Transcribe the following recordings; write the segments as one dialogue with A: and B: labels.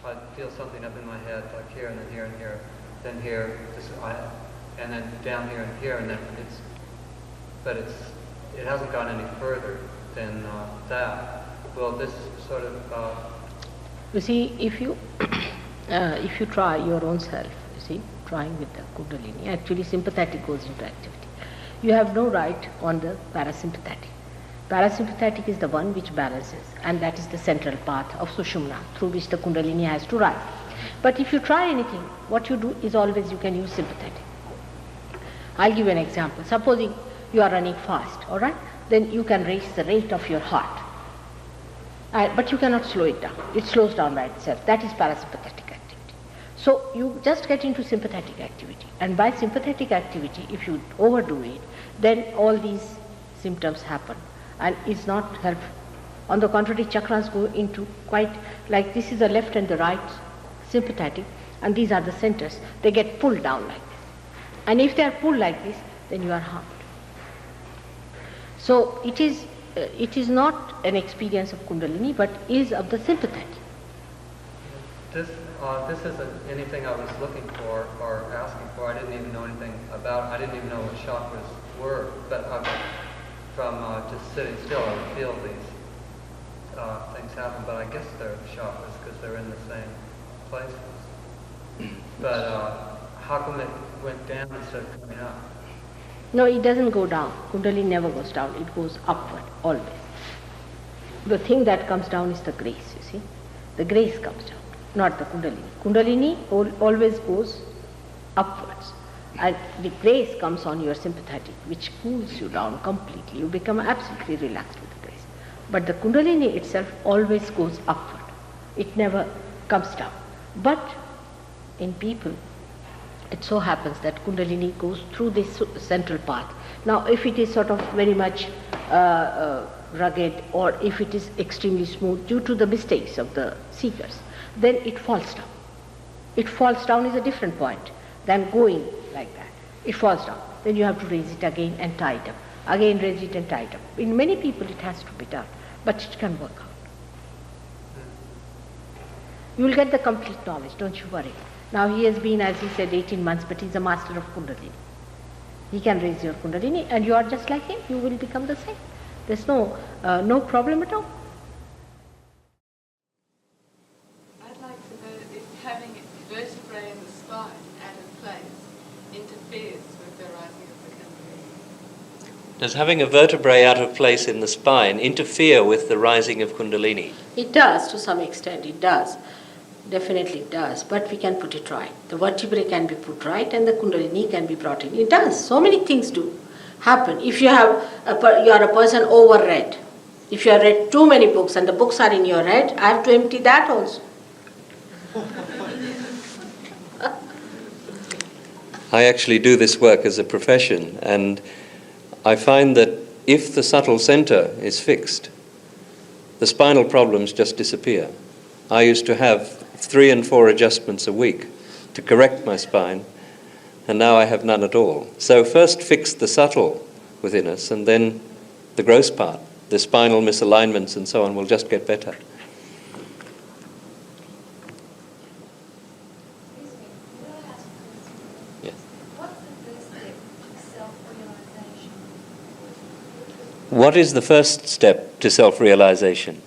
A: I feel something up in my head, like here and then here and here, then here, and then down here and here, and then it hasn't gone any further than that. Well, this sort of.
B: You see, if you try your own self, you see, trying with the Kundalini, actually sympathetic goes into activity. You have no right on the parasympathetic. Parasympathetic is the one which balances, and that is the central path of Sushumna through which the Kundalini has to rise. But if you try anything, what you do is always you can use sympathetic. I'll give you an example. Supposing you are running fast, all right? Then you can raise the rate of your heart. But you cannot slow it down. It slows down by itself. That is parasympathetic activity. So you just get into sympathetic activity. And by sympathetic activity, if you overdo it, then all these symptoms happen. And it's not helpful. On the contrary, chakras go into quite, like this is the left and the right sympathetic, and these are the centers. They get pulled down like this. And if they are pulled like this, then you are harmed. So it is not an experience of Kundalini, but is of the sympathetic.
A: This isn't anything I was looking for or asking for. I didn't even know anything about. I didn't even know what chakras were. But from just sitting still, I feel these things happen. But I guess they're chakras because they're in the same places. But how come it went down instead of coming up?
B: No, it doesn't go down. Kundalini never goes down. It goes upward, always. The thing that comes down is the grace, you see. The grace comes down, not the Kundalini. Kundalini always goes upwards. And the grace comes on your sympathetic, which cools you down completely. You become absolutely relaxed with the grace. But the Kundalini itself always goes upward. It never comes down. But in people, it so happens that Kundalini goes through this central path. Now, if it is sort of very much rugged, or if it is extremely smooth due to the mistakes of the seekers, then it falls down. It falls down is a different point than going like that. It falls down. Then you have to raise it again and tie it up. Again raise it and tie it up. In many people it has to be done, but it can work out. You will get the complete knowledge, don't you worry. Now he has been, as he said, 18 months, but he's a master of Kundalini. He can raise your Kundalini, and you are just like him. You will become the same. There's no problem at all.
C: I'd like to know if having vertebrae in the spine out of place interferes with the rising of the Kundalini.
D: Does having a vertebrae out of place in the spine interfere with the rising of Kundalini?
B: It does, to some extent, it does. Definitely it does, but we can put it right. The vertebrae can be put right and the Kundalini can be brought in. It does. So many things do happen. If you are a person over-read, if you have read too many books and the books are in your head, I have to empty that also.
D: I actually do this work as a profession, and I find that if the subtle center is fixed, the spinal problems just disappear. I used to have 3 and 4 adjustments a week to correct my spine, and now I have none at all. So first fix the subtle within us, and then the gross part, the spinal misalignments and so on, will just get better.
E: Excuse me, could I ask a question?
D: Yes.
E: What's the first step to self-realization?
D: What is the first step to self-realization?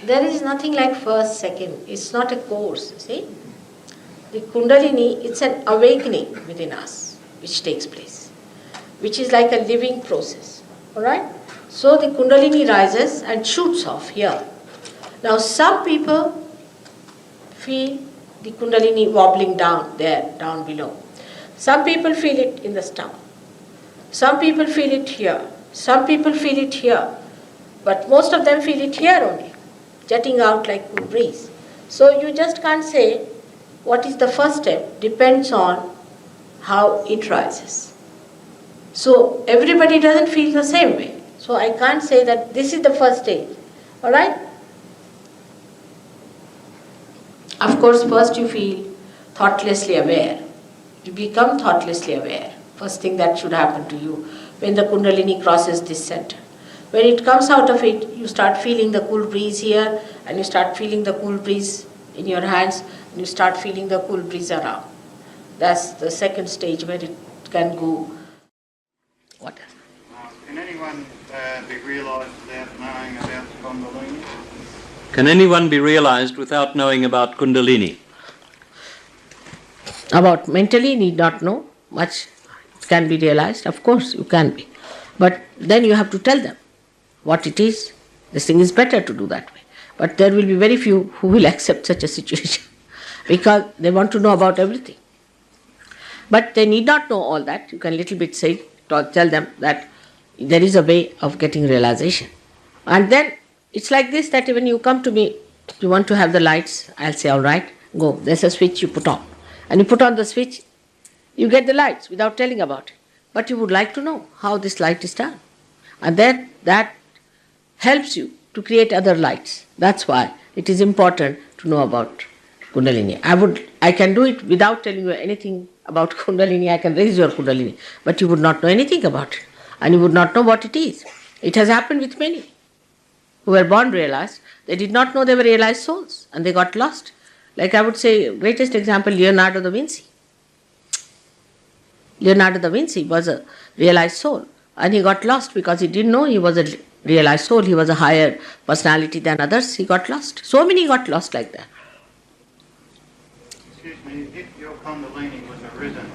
B: There is nothing like first, second. It's not a course, you see. The Kundalini, it's an awakening within us, which takes place, which is like a living process, all right? So the Kundalini rises and shoots off here. Now some people feel the Kundalini wobbling down there, down below. Some people feel it in the stomach. Some people feel it here. Some people feel it here. But most of them feel it here only, jetting out like cool breeze. So you just can't say what is the first step, depends on how it rises. So everybody doesn't feel the same way. So I can't say that this is the first stage. All right? Of course, first you feel thoughtlessly aware. You become thoughtlessly aware. First thing that should happen to you when the Kundalini crosses this center. When it comes out of it, you start feeling the cool breeze here, and you start feeling the cool breeze in your hands, and you start feeling the cool breeze around. That's the second stage where it can go. What?
F: Can anyone be realised without knowing about Kundalini?
D: Can anyone be realized without knowing about Kundalini?
B: About mentally, need not know much. It can be realized, of course, you can be. But then you have to tell them what it is. This thing is better to do that way. But there will be very few who will accept such a situation because they want to know about everything. But they need not know all that. You can little bit say, tell them that there is a way of getting realization. And then it's like this, that when you come to me, you want to have the lights, I'll say, all right, go. There's a switch you put on. And you put on the switch, you get the lights without telling about it. But you would like to know how this light is done. And then that helps you to create other lights. That's why it is important to know about Kundalini. I can do it without telling you anything about Kundalini. I can raise your Kundalini. But you would not know anything about it. And you would not know what it is. It has happened with many who were born realized. They did not know they were realized souls and they got lost. Like I would say, greatest example, Leonardo da Vinci. Leonardo da Vinci was a realized soul and he got lost because he didn't know he was a realized soul. He was a higher personality than others. He got lost. So many got lost like that.
F: Excuse me, if your Kundalini was arisen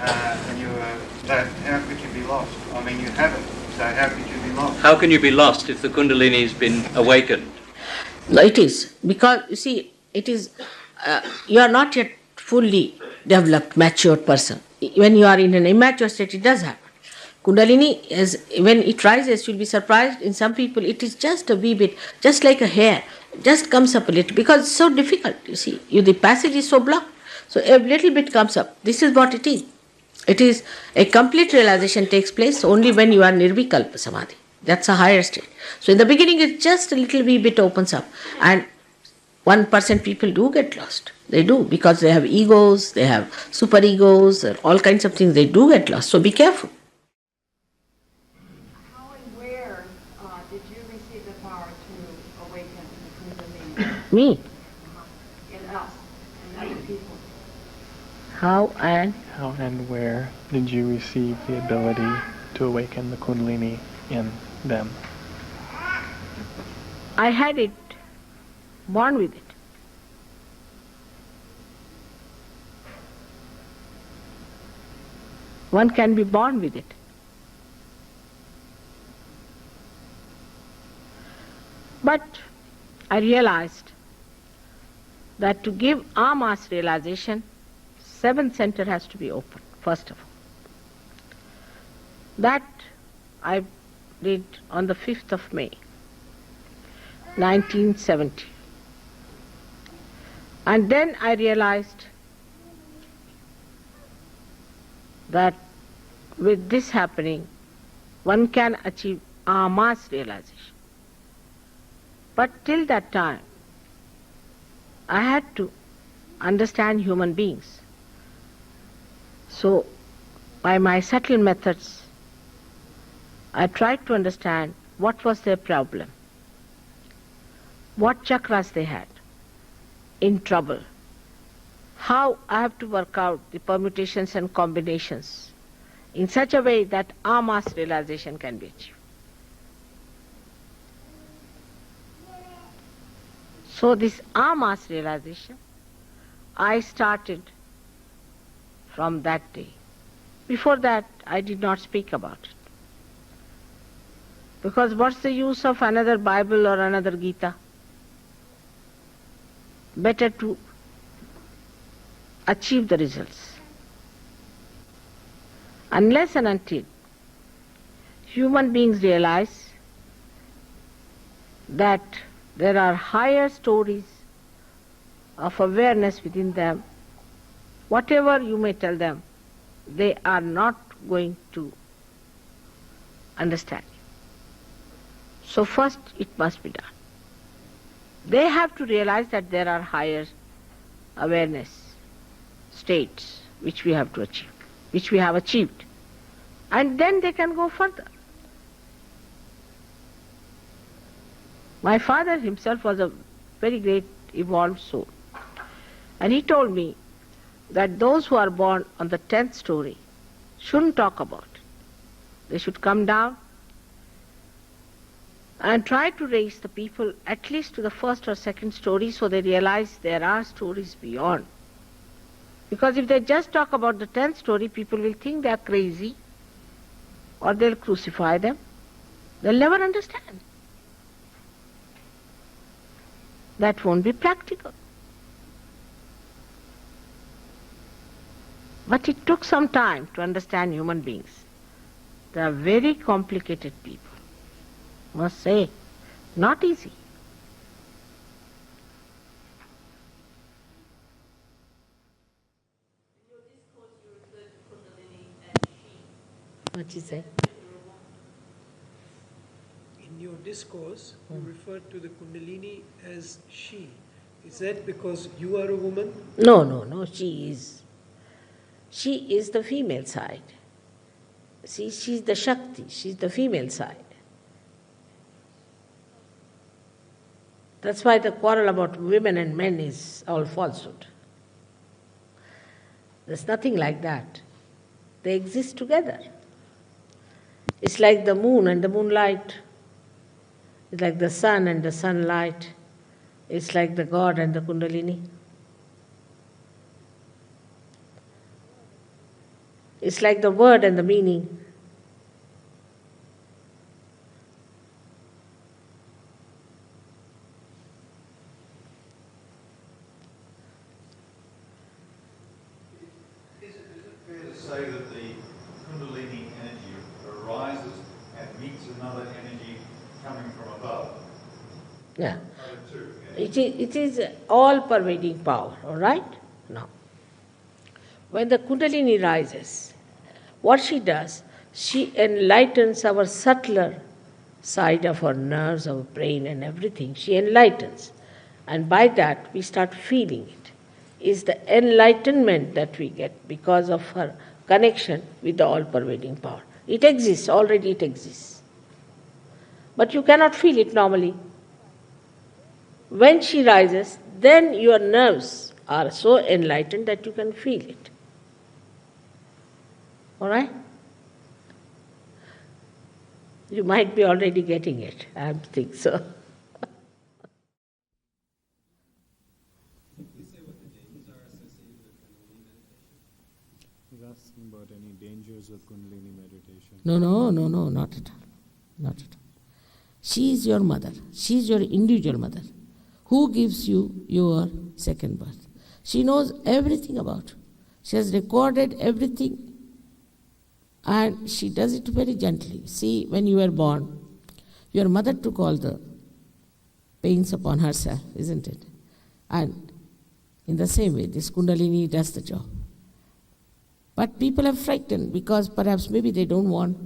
F: and you were that, how could you be lost? I mean, you haven't, so how could you be lost?
D: How can you be lost if the Kundalini has been awakened?
B: No, it is. Because, you see, it is, you are not yet fully developed, matured person. When you are in an immature state, it does happen. Kundalini, when it rises, you'll be surprised. In some people, it is just a wee bit, just like a hair, just comes up a little, because it's so difficult, you see. The passage is so blocked. So a little bit comes up. This is what it is. It is a complete realization takes place only when you are nirvikalpa samadhi. That's a higher state. So in the beginning, it's just a little wee bit opens up. And 1% people do get lost. They do, because they have egos, they have super egos, all kinds of things. They do get lost. So be careful.
G: How and where did you receive the power to awaken the Kundalini?
B: Me?
G: In us and other people?
B: How and
H: where did you receive the ability to awaken the Kundalini in them?
B: I had it, born with it. One can be born with it. But I realized that to give our mass realization, 7th center has to be open, first of all. That I did on the 5th of May, 1970. And then I realized that with this happening, one can achieve mass realization. But till that time, I had to understand human beings. So, by my subtle methods, I tried to understand what was their problem, what chakras they had, in trouble, how I have to work out the permutations and combinations in such a way that our mass realization can be achieved. So this our mass realization, I started from that day. Before that, I did not speak about it. Because what's the use of another Bible or another Gita? Better to achieve the results. Unless and until human beings realize that there are higher stories of awareness within them, whatever you may tell them, they are not going to understand. So first it must be done. They have to realize that there are higher awareness states which we have to achieve, which we have achieved. And then they can go further. My father himself was a very great evolved soul. And he told me that those who are born on the 10th story shouldn't talk about it. They should come down and try to raise the people at least to the first or second story so they realize there are stories beyond. Because if they just talk about the 10th story, people will think they are crazy or they'll crucify them. They'll never understand. That won't be practical. But it took some time to understand human beings. They are very complicated people. Must say, not easy.
I: In your discourse, you referred to Kundalini as she.
B: What you say?
J: In your discourse, you referred to the Kundalini as she. Is that because you are a woman?
B: No, she is. She is the female side. See, she's the Shakti, she's the female side. That's why the quarrel about women and men is all falsehood. There's nothing like that. They exist together. It's like the moon and the moonlight. It's like the sun and the sunlight. It's like the God and the Kundalini. It's like the word and the meaning.
K: Is it fair to say that the Kundalini energy arises and meets another energy coming from above?
B: Yeah. It is all-pervading power, all right? Now, when the Kundalini rises, what she does, she enlightens our subtler side of our nerves, our brain and everything. She enlightens. And by that, we start feeling it. It's the enlightenment that we get because of her connection with the all-pervading power. It exists, already it exists. But you cannot feel it normally. When she rises, then your nerves are so enlightened that you can feel it. All right? You might be already getting it. I think so.
L: He's asking about any dangers of Kundalini meditation.
B: No, not at all. Not at all. She is your mother. She is your individual mother. Who gives you your second birth? She knows everything about you. She has recorded everything. And she does it very gently. See, when you were born, your mother took all the pains upon herself, isn't it? And in the same way, this Kundalini does the job. But people are frightened because perhaps maybe they don't want.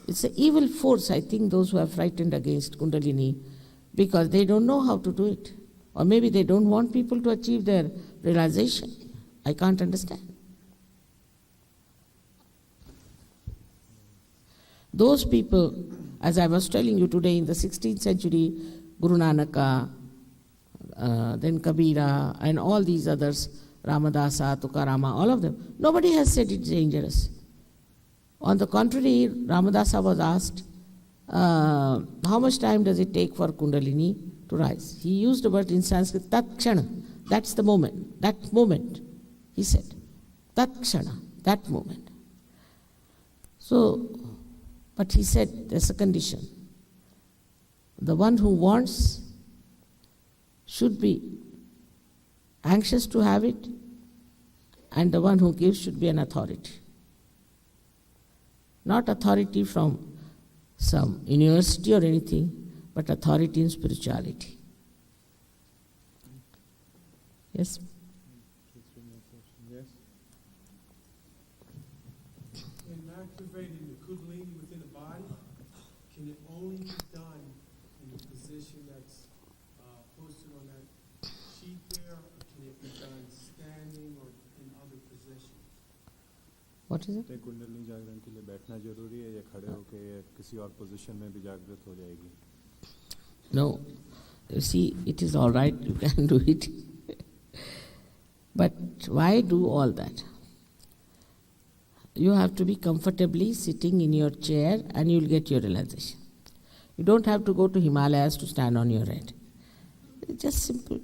B: It's an evil force, I think, those who are frightened against Kundalini because they don't know how to do it. Or maybe they don't want people to achieve their realization. I can't understand. Those people, as I was telling you today, in the 16th century, Guru Nanaka, then Kabira, and all these others, Ramadasa, Tukarama, all of them, nobody has said it's dangerous. On the contrary, Ramadasa was asked, how much time does it take for Kundalini to rise? He used the word in Sanskrit, Tat Kshana, that's the moment, he said. Tat Kshana, that moment. So, but he said there's a condition. The one who wants should be anxious to have it, and the one who gives should be an authority. Not authority from some university or anything, but authority in spirituality. Yes?
L: Yes?
J: In activating the Kundalini within the body, can it only be done in the position that's posted on that sheet there, or can it be done standing or in other positions?
B: What is it?
L: Kundalini जागरण के लिए बैठना जरूरी है या खड़े होके या किसी और पोजीशन में भी जागृत हो जाएगी?
B: No.
M: You see, it is all right, you can do it. But why do all that? You have to be comfortably sitting in your chair and you'll get your realization. You don't have to go to Himalayas to stand on your head. It's just simple.